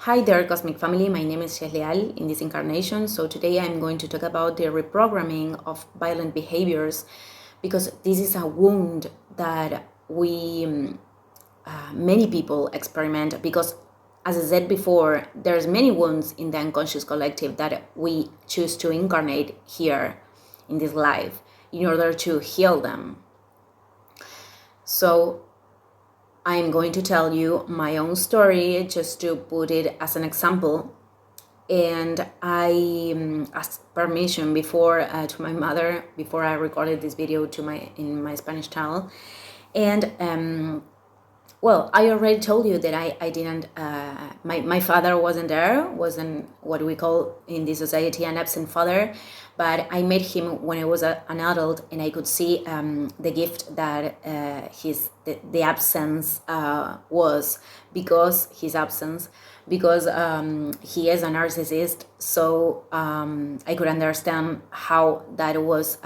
Hi there, Cosmic Family. My name is Shehleal in this incarnation. So today I'm going to talk about the reprogramming of violent behaviors because this is a wound that many people experiment because, as I said before, there's many wounds in the unconscious collective that we choose to incarnate here in this life in order to heal them. So I'm going to tell you my own story just to put it as an example. And I asked permission before to my mother before I recorded this video in my Spanish channel. And well, I already told you that I didn't, my father wasn't there, wasn't what we call in this society an absent father, but I met him when I was an adult, and I could see the gift that the absence was, because his absence, because he is a narcissist. So I could understand how that was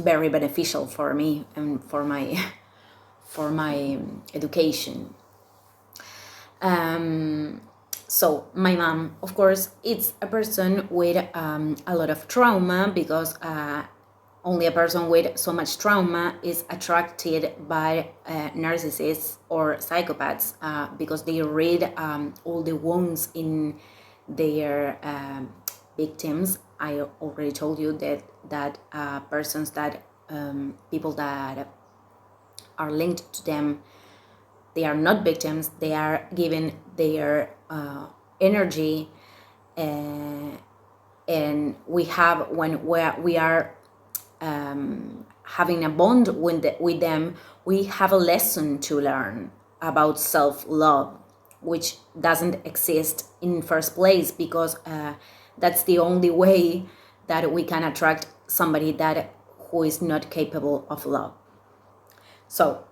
very beneficial for me and for my education. So my mom, of course, it's a person with a lot of trauma, because only a person with so much trauma is attracted by narcissists or psychopaths, because they read all the wounds in their victims. I already told you that persons that people that are linked to them, they are not victims, they are given their energy, and we have, when we are having a bond with them, we have a lesson to learn about self-love, which doesn't exist in first place, because that's the only way that we can attract somebody who is not capable of love. So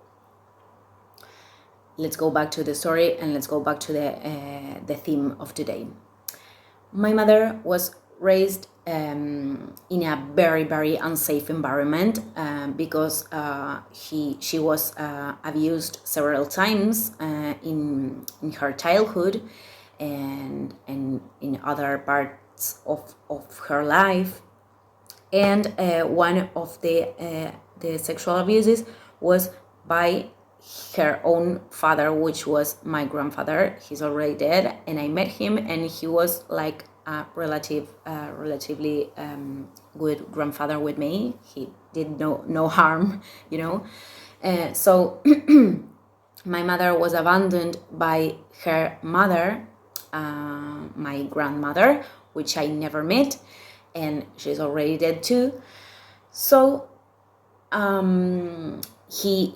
let's go back to the story, and let's go back to the theme of today. My mother was raised in a very, very unsafe environment, because she was abused several times in her childhood and in other parts of her life. And one of the sexual abuses was by her own father, which was my grandfather. He's already dead, and I met him, and he was like a relatively good grandfather with me. He did no harm, you know. So my mother was abandoned by her mother, my grandmother, which I never met, and she's already dead too. So she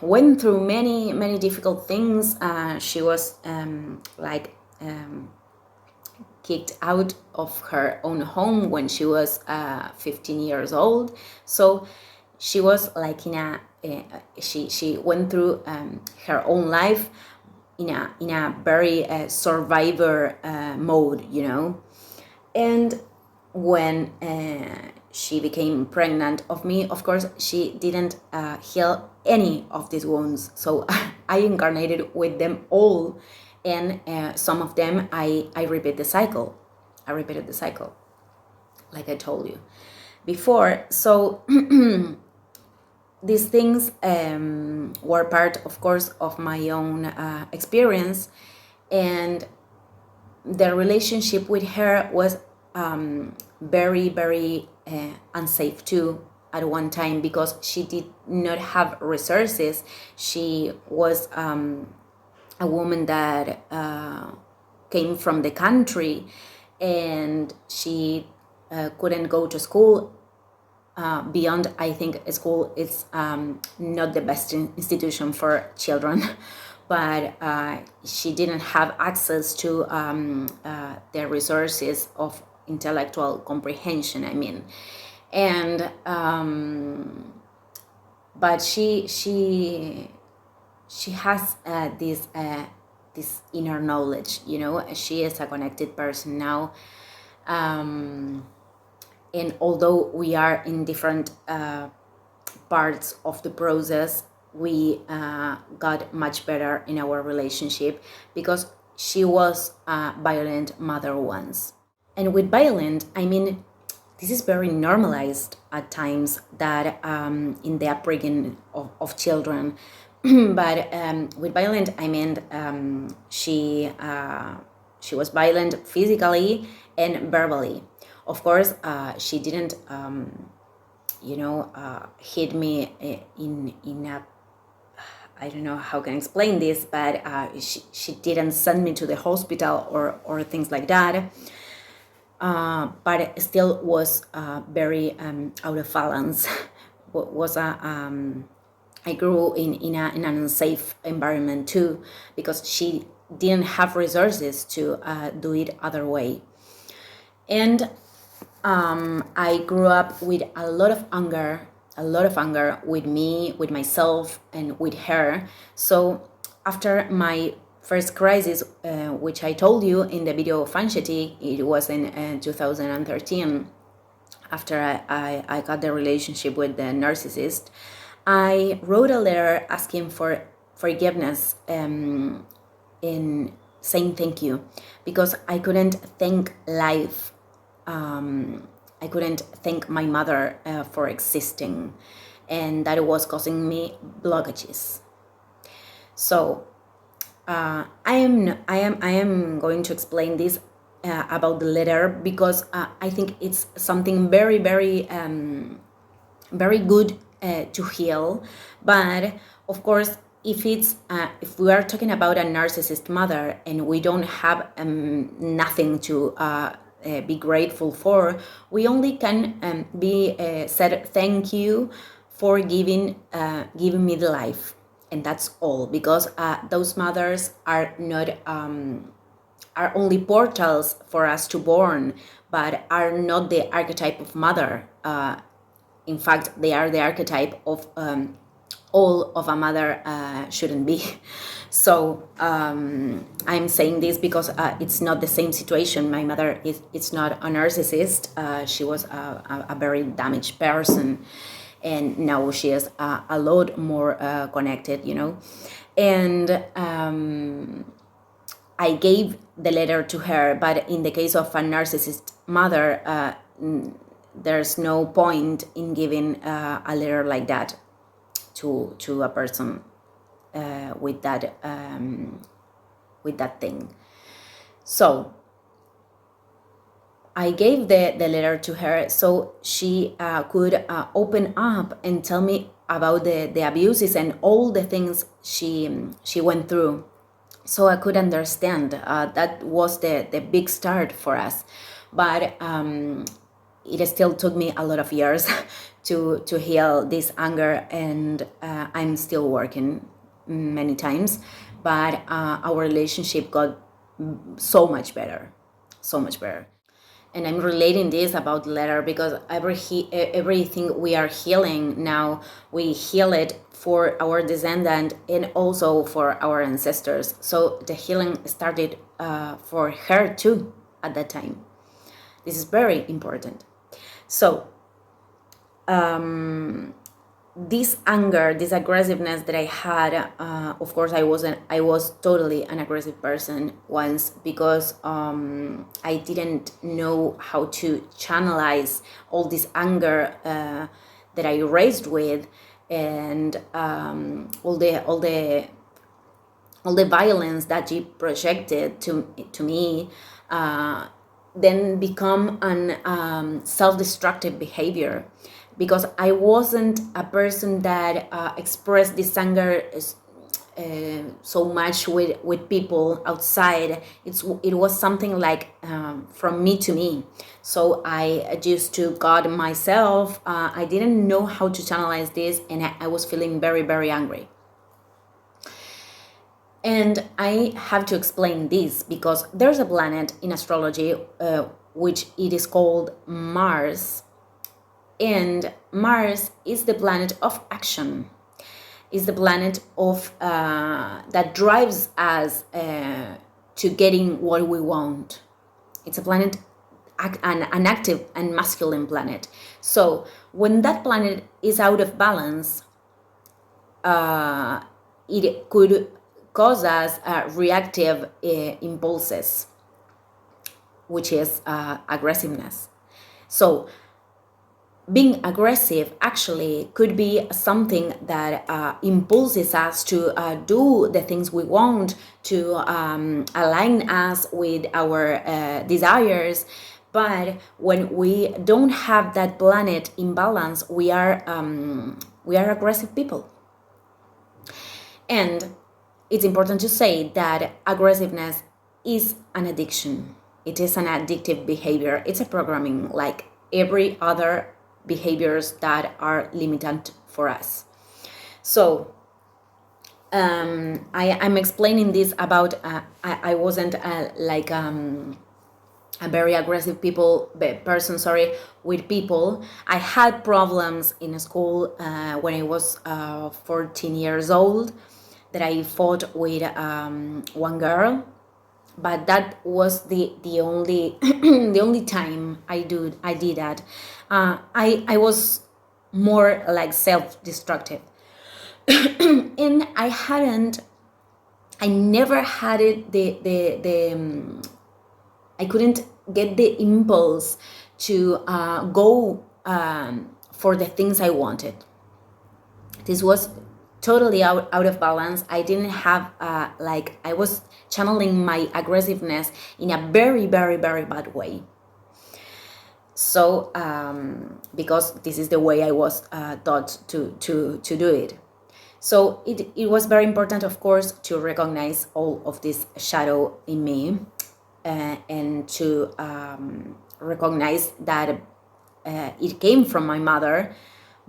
went through many difficult things. She was kicked out of her own home when she was 15 years old. So she was like she went through her own life in a very survivor mode, you know. And when she became pregnant of me, of course, she didn't heal any of these wounds. So I incarnated with them all, and some of them I repeat the cycle. I repeated the cycle, like I told you before. So these things were part, of course, of my own experience, and the relationship with her was very, very unsafe too at one time, because she did not have resources. She was a woman that came from the country, and she couldn't go to school. Beyond, I think school is not the best institution for children, but she didn't have access to the resources of intellectual comprehension, I mean. And but she has this inner knowledge, you know. She is a connected person now, and although we are in different parts of the process, we got much better in our relationship, because she was a violent mother once. And with violent, I mean, this is very normalized at times, that in the upbringing of children. But with violent, I mean, she was violent physically and verbally. Of course, she didn't, hit me in a, I don't know how can I explain this, but she didn't send me to the hospital or things like that. But it still was very out of balance. I grew in an unsafe environment too, because she didn't have resources to do it other way. And I grew up with a lot of anger with me, with myself, and with her. So after my first crisis, which I told you in the video of anxiety, it was in 2013, after I got the relationship with the narcissist, I wrote a letter asking for forgiveness, in saying thank you, because I couldn't thank life. I couldn't thank my mother for existing, and that was causing me blockages. So I am going to explain this about the letter, because I think it's something very, very, very good to heal. But of course, if we are talking about a narcissist mother and we don't have nothing to be grateful for, we only can be said thank you for giving me the life, and that's all, because those mothers are not are only portals for us to born, but are not the archetype of mother. In fact, they are the archetype of all of a mother shouldn't be. So I'm saying this because it's not the same situation. My mother is not a narcissist. She was a very damaged person, and now she is a lot more connected, And I gave the letter to her, but in the case of a narcissist mother, there's no point in giving a letter like that to a person with that thing. So I gave the letter to her so she could open up and tell me about the abuses and all the things she went through, so I could understand. That was the big start for us, but it still took me a lot of years to heal this anger, and I'm still working many times, but our relationship got so much better. And I'm relating this about the letter because everything we are healing now, we heal it for our descendant and also for our ancestors. So the healing started for her too at that time. This is very important. So this anger, this aggressiveness that I had, of course, I was totally an aggressive person once, because I didn't know how to channelize all this anger that I raised with, and all the violence that she projected to me, then become an self-destructive behavior, because I wasn't a person that expressed this anger so much with people outside. It was something like from me to me. So I used to guard myself. I didn't know how to channelize this, and I was feeling very, very angry. And I have to explain this because there's a planet in astrology which it is called Mars. And Mars is the planet of action, is the planet of that drives us to getting what we want. It's a planet, an active and masculine planet. So when that planet is out of balance, it could cause us reactive impulses, which is aggressiveness. So being aggressive actually could be something that impulses us to do the things we want, to align us with our desires. But when we don't have that planet in balance, we are aggressive people. And it's important to say that aggressiveness is an addiction. It is an addictive behavior. It's a programming like every other behaviors that are limited for us. So I'm explaining this about I wasn't like a very aggressive person, with people. I had problems in school when I was 14 years old, that I fought with one girl, but that was the only the only time I did that. I was more like self-destructive, and I never had it I couldn't get the impulse to go for the things I wanted. This was totally out of balance. I didn't have I was channeling my aggressiveness in a very, very, very bad way. So because this is the way I was taught to do it. So it was very important, of course, to recognize all of this shadow in me, and to recognize that it came from my mother.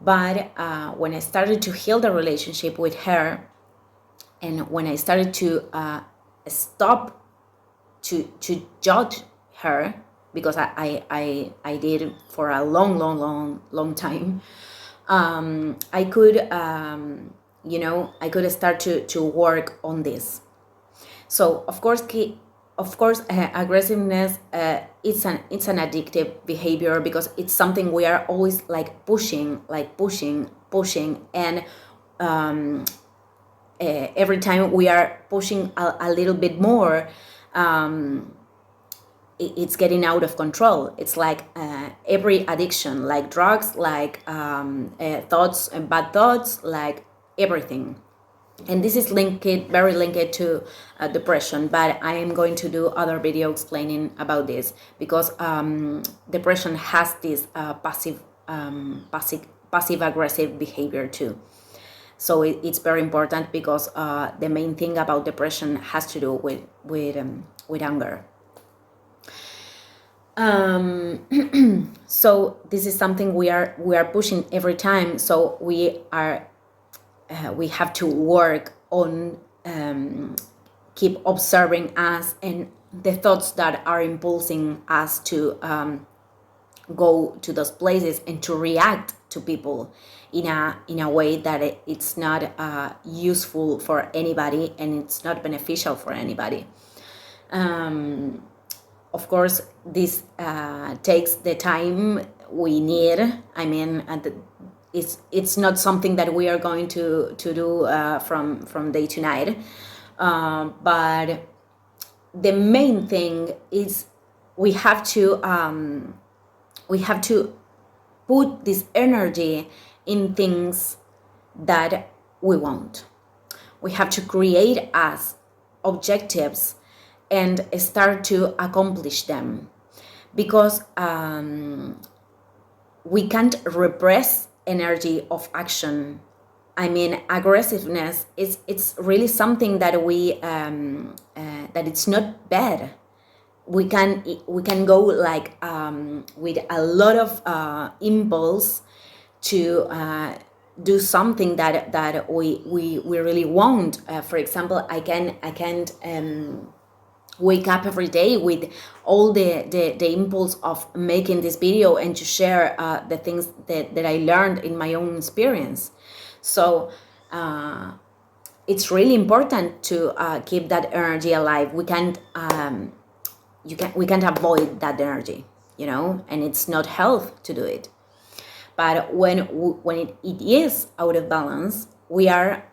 But when I started to heal the relationship with her, and when I started to stop to judge her, because I did for a long time, I could I could start to work on this. So of course aggressiveness it's an addictive behavior, because it's something we are always pushing, and every time we are pushing a little bit more, it's getting out of control. It's like every addiction, like drugs, like thoughts and bad thoughts, like everything. And this is very linked to depression, but I am going to do other video explaining about this, because depression has this passive aggressive behavior too. So it's very important, because the main thing about depression has to do with anger. So this is something we are pushing every time. So we have to work on keep observing us and the thoughts that are impulsing us to go to those places and to react to people in a way that it's not useful for anybody, and it's not beneficial for anybody. Of course, this takes the time we need. I mean, it's not something that we are going to do from day to night. But the main thing is we have to put this energy in things that we want. We have to create as objectives and start to accomplish them, because we can't repress energy of action. I mean, aggressiveness it's really something that we that it's not bad. We can go with a lot of impulse to do something that we really want. For example, I can't wake up every day with all the impulse of making this video and to share the things that I learned in my own experience. So it's really important to keep that energy alive. We can't avoid that energy, and it's not health to do it. But when it is out of balance, we are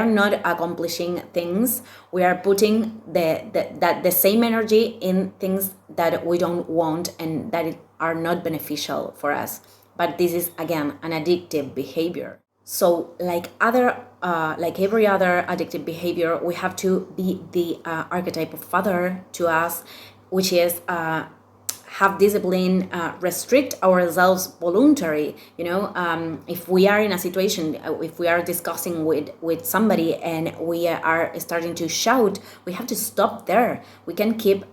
not accomplishing things. We are putting the same energy in things that we don't want and that are not beneficial for us. But this is again an addictive behavior. So like every other addictive behavior, we have to be the archetype of father to us, which is have discipline, restrict ourselves voluntary. If we are in a situation, if we are discussing with somebody and we are starting to shout, we have to stop there. We can keep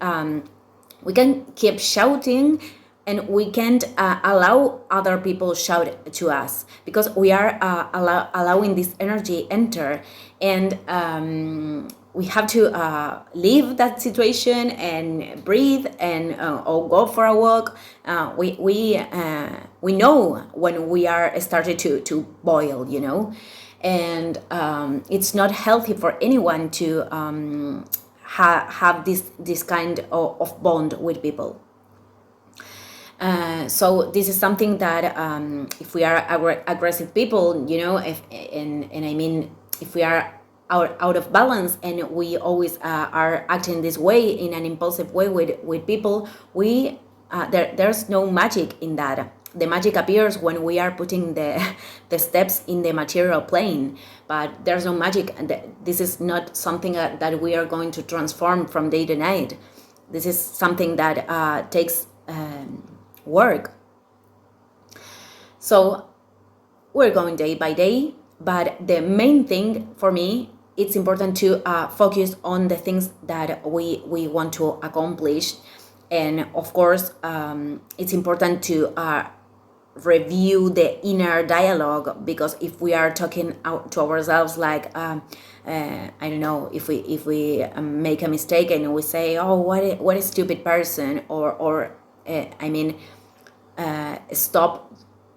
shouting, and we can't allow other people shout to us, because we are allowing this energy enter, and we have to leave that situation and breathe and or go for a walk. We know when we are started to boil, and it's not healthy for anyone to have this kind of bond with people. So this is something that if we are aggressive people, if we are out of balance and we always are acting this way in an impulsive way with people, there's no magic in that. The magic appears when we are putting the steps in the material plane, but there's no magic. This is not something that we are going to transform from day to night. This is something that takes work. So we're going day by day, but the main thing for me, it's important to focus on the things that we want to accomplish. And of course, it's important to review the inner dialogue, because if we are talking out to ourselves like I don't know, if we make a mistake and we say, oh, what a stupid person, or stop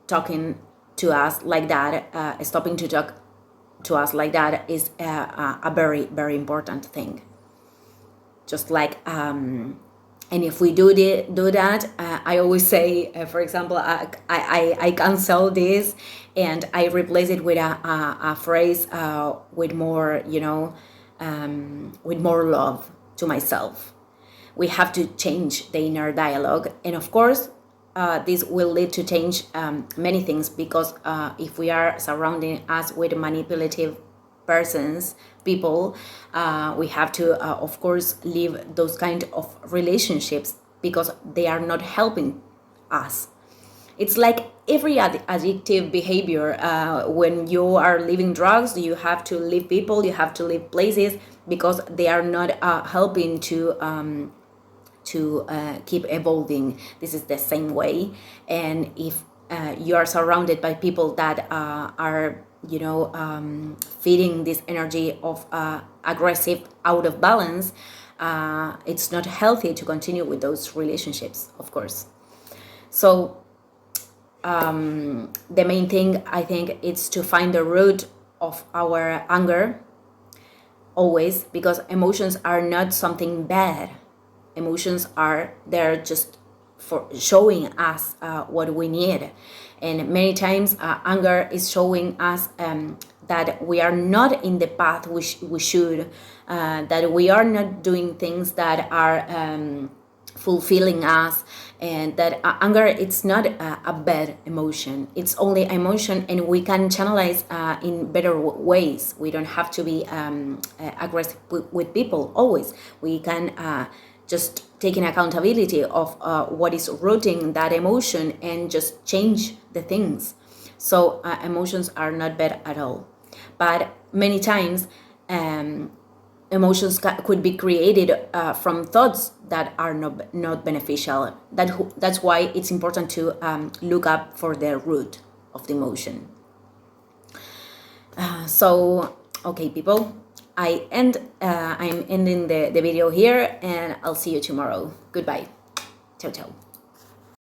talking to us like that. Stopping to talk to us like that is a very, very important thing. Just like and if we do that, I always say, for example, I cancel this and I replace it with a phrase with more, with more love to myself. We have to change the inner dialogue, and of course, this will lead to change many things, because if we are surrounding us with manipulative people, we have to of course leave those kind of relationships, because they are not helping us. It's like every addictive behavior. When you are leaving drugs, you have to leave people, you have to leave places, because they are not helping to keep evolving. This is the same way. And if you are surrounded by people that are feeding this energy of aggressive, out of balance, it's not healthy to continue with those relationships, of course. So the main thing, I think, is to find the root of our anger always, because emotions are not something bad. Emotions are there just for showing us what we need. And many times anger is showing us that we are not in the path we should, that we are not doing things that are fulfilling us, and that anger, it's not a bad emotion. It's only emotion, and we can channelize in better ways. We don't have to be aggressive with people always. We can just taking accountability of what is rooting that emotion and just change the things. So emotions are not bad at all. But many times emotions could be created from thoughts that are not beneficial. That's why it's important to look up for the root of the emotion. So, okay, people, I'm ending the video here, and I'll see you tomorrow. Goodbye. Ciao, ciao.